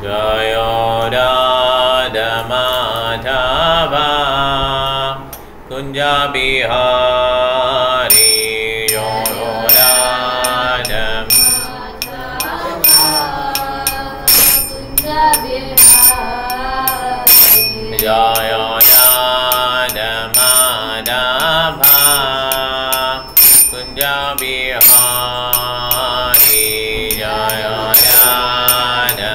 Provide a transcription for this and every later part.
जय राधा माधव कुंज बिहारी जय राधा जय राधा माधव कुंज बिहारी जय राधा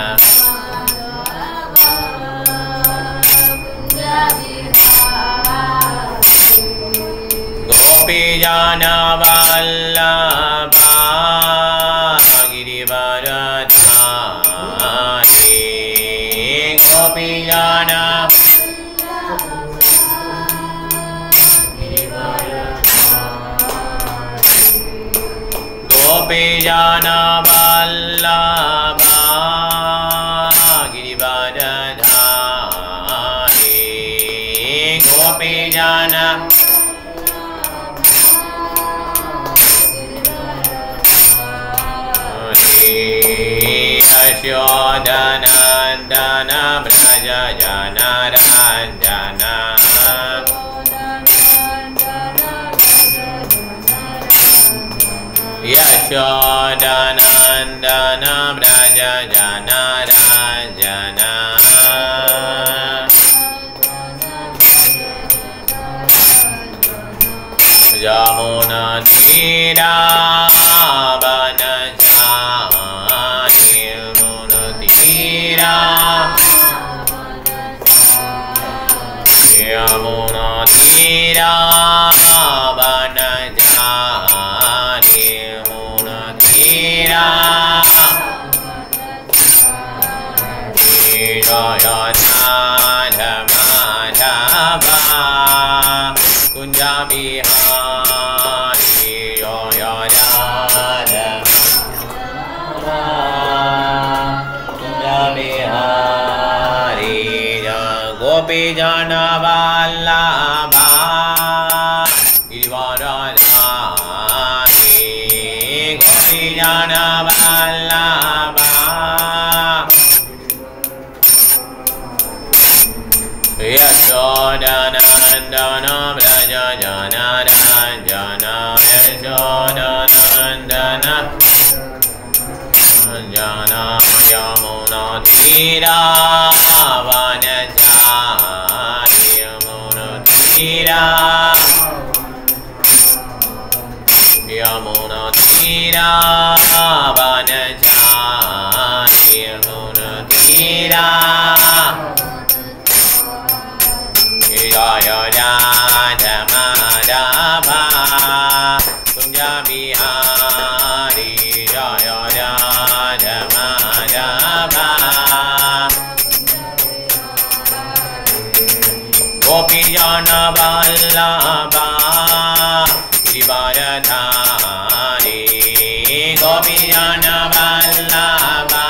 गोपी जन वल्लभा गिरिवरधारी गोपी जन गोपी जन वल्लभा गिरिवरधारी गोपी जन यशोदनन्दन व्रज जनरञ्जन यशोदनन्दन व्रज जनरञ्जन यमुना तीरावनचारि यमुना तीरा यमुना तीरावनचारि यमुना तीरा जय राधा माधव कुंज बिहारी जय राधा कुंज बिहारी गोपी जन वल्लभा गिरिवरधारी गोपी जन वल्लभा यशोदनन्दन व्रज जनरञ्जन यशोदनन्दन जन यमुना तीरावनचारि यमुना तीरा यमुना तीरावनचारि यमुना तीरा जय राधा माधव कुंज बिहारी जय राधा माधव गोपी जन वल्लभा गिरिवरधारी गोपी जन वल्लभा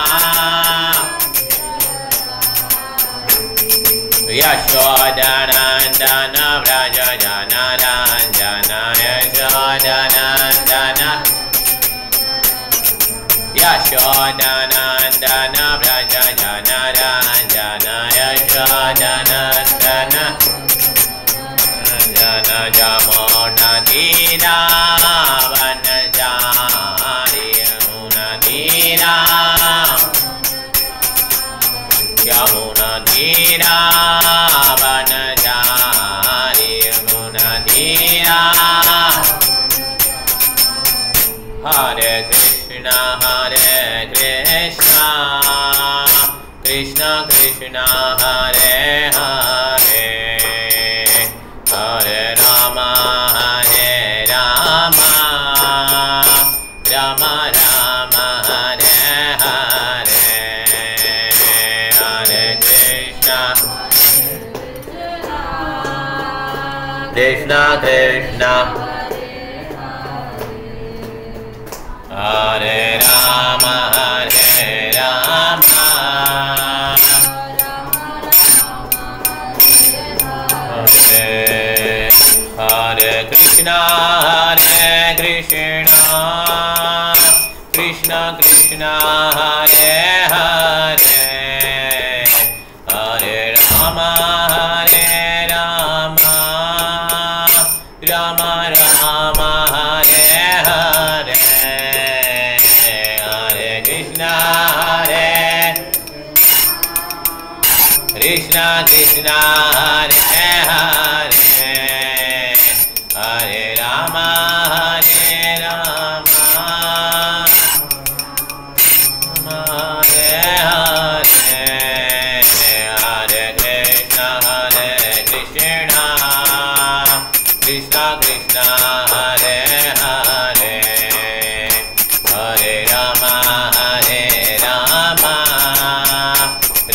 यशोदनन्दन व्रज जनरञ्जन यशोदनन्दन यशोदनन्दन व्रज जनरञ्जन यशोदनन्दन जन यमुना तीरावनचारि यमुना तीरा यमुना तीरावनचारि यमुना तीरा हरे कृष्ण कृष्ण कृष्ण हरे हरे हरे राम राम राम हरे हरे हरे कृष्ण कृष्ण कृष्ण हरे राम हरे Krishna Krishna Krishna Hare Hare Krishna Krishna Hare Hare Hare Rama Hare Rama Hare Hare Hare Krishna Hare Krishna Krishna Krishna Hare Hare Hare Rama Hare Rama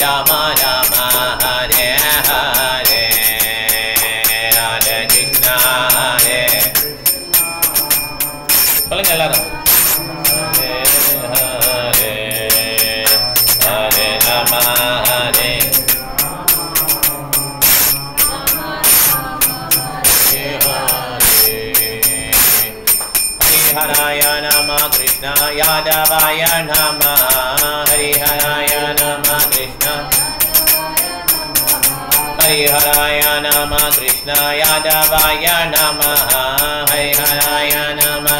Rama Rama Hare Hare Hare Krishna Hare சொல்லுங்க எல்லாரும் Hare Hare Hare Rama Hare Haraya Nama Krishna Yadavaya Nama Hari Haraya Nama Krishna Hari Haraya Nama Krishna Yadavaya Nama Hari Haraya Nama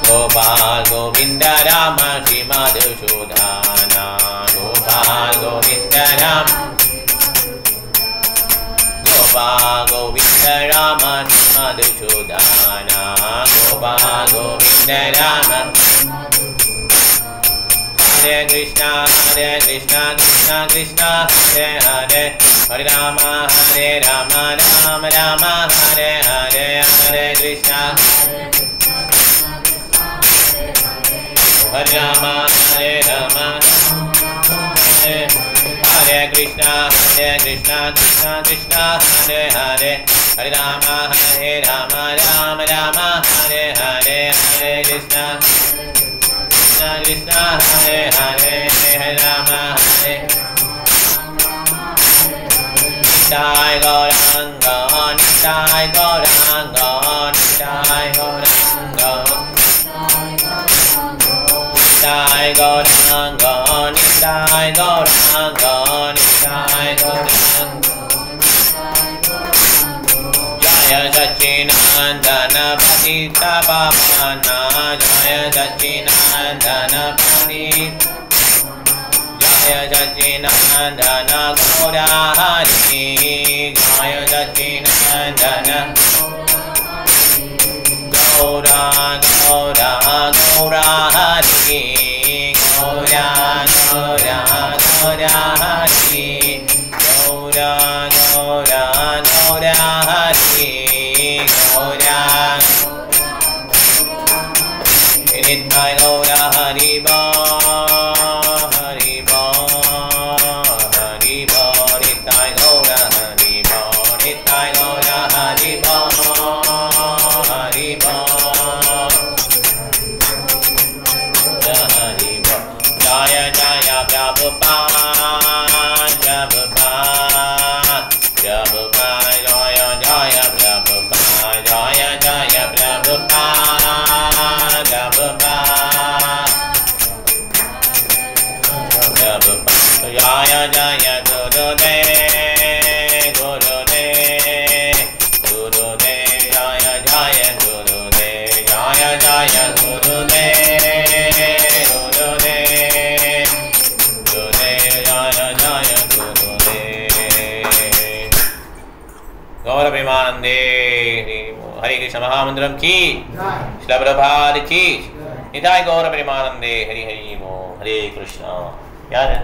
Gopal Govinda Rama Shri Madhusudana Gopal Govinda Rama Gopal Govinda Rama Madhusudana Gopal Govinda Rama Hare Krishna Krishna Krishna Hare Hare Hare Rama Rama Rama Hare Hare Hare Krishna Hare Rama Rama Hare Krishna Krishna Krishna Hare Hare Hare Rama Rama Rama Hare Hare Hare Krishna Krishna Hare Hare Hare Rama Hare Nitai Gauranga Nitai Gauranga Nitai Gauranga Nitai Gauranga Nitai Gauranga Nitai Gauranga Jaya Sachinandana Patita Pavana Jaya Sachinandana Patita Jaya Sachinandana Gaura Hari Jaya Sachinandana Gaura Gaura Gaura Hari Gaura Gaura Gaura Hari Gaura Gaura Gaura Hari Gaura Nitai Gaura Hari Ba Hari Ba Hari Ba Nitai Gaura Hari Ba Nitai Gaura Hari Ba Hari Ba Hari Ba Jaya Jaya Prabhupada Prabhupada Prabhupada Jaya Jaya Prabhupada Jaya Jaya Prabhupada Prabhupada Jaya Jaya Gurudev Gurudev Gurudev Jaya Jaya Gurudev Jaya Jaya Gurudev Gurudev Gurudev Jaya Jaya Gurudev Gaura Premanande Hare Krishna Mahamandram ki Shila Prabhupada ki Nitai Gaura Premanande Hare Hare Hare Krishna यार है